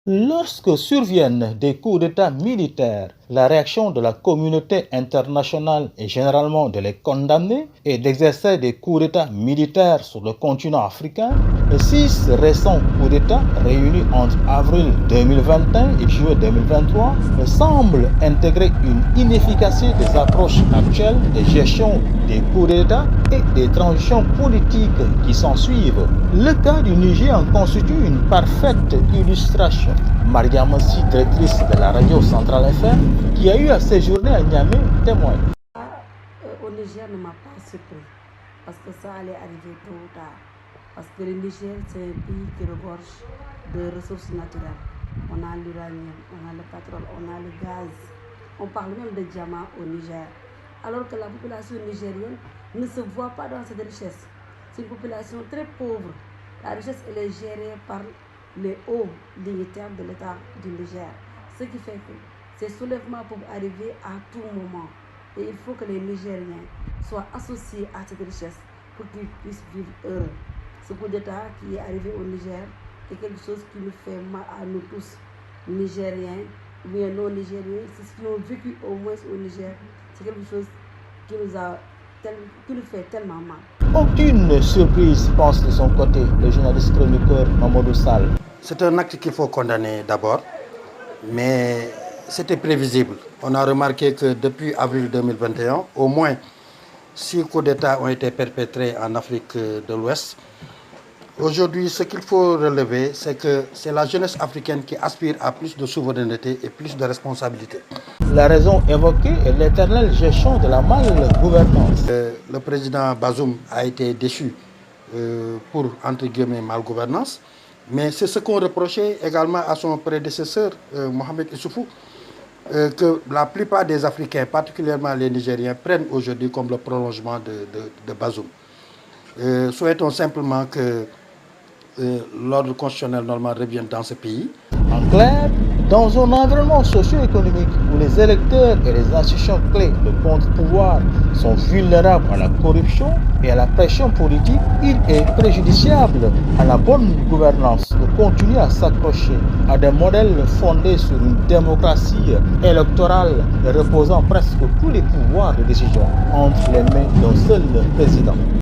Lorsque surviennent des coups d'État militaires, la réaction de la communauté internationale est généralement de les condamner et d'exercer des coups d'État militaires sur le continent africain. Les 6 récents coups d'État réunis entre avril 2021 et juillet 2023 semblent intégrer une inefficacité des approches actuelles de gestion des coups d'État et des transitions politiques qui s'ensuivent. Le cas du Niger en constitue une parfaite illustration. Maria Massi, directrice de la radio Centrale FM, qui a eu à séjourner à Niamey, témoigne. Au Niger ne m'a pas surpris parce que ça allait arriver tôt ou tard. Parce que le Niger, c'est un pays qui regorge de ressources naturelles. On a l'uranium, on a le pétrole, on a le gaz. On parle même de diamants au Niger. Alors que la population nigérienne ne se voit pas dans cette richesse. C'est une population très pauvre. La richesse, elle est gérée par les hauts dignitaires de l'État du Niger. Ce qui fait que ces soulèvements peuvent arriver à tout moment. Et il faut que les Nigériens soient associés à cette richesse pour qu'ils puissent vivre heureux. Ce coup d'État qui est arrivé au Niger est quelque chose qui nous fait mal à nous tous, Nigériens ou bien non Nigériens. C'est ce qui ont vécu au moins au Niger. C'est quelque chose qui nous fait tellement mal. Aucune surprise, pense de son côté le journaliste chroniqueur Mamadou Sall. C'est un acte qu'il faut condamner d'abord, mais c'était prévisible. On a remarqué que depuis avril 2021, au moins 6 coups d'État ont été perpétrés en Afrique de l'Ouest. Aujourd'hui, ce qu'il faut relever, c'est que c'est la jeunesse africaine qui aspire à plus de souveraineté et plus de responsabilité. La raison évoquée est l'éternelle gestion de la mal-gouvernance. Le président Bazoum a été déchu pour, entre guillemets, mal-gouvernance, mais c'est ce qu'on reprochait également à son prédécesseur, Mohamed Issoufou, que la plupart des Africains, particulièrement les Nigériens, prennent aujourd'hui comme le prolongement de Bazoum. Souhaitons simplement que l'ordre constitutionnel normal revienne dans ce pays. En clair, dans un environnement socio-économique où les électeurs et les institutions clés de contre-pouvoir sont vulnérables à la corruption et à la pression politique, il est préjudiciable à la bonne gouvernance de continuer à s'accrocher à des modèles fondés sur une démocratie électorale reposant presque tous les pouvoirs de décision entre les mains d'un seul président.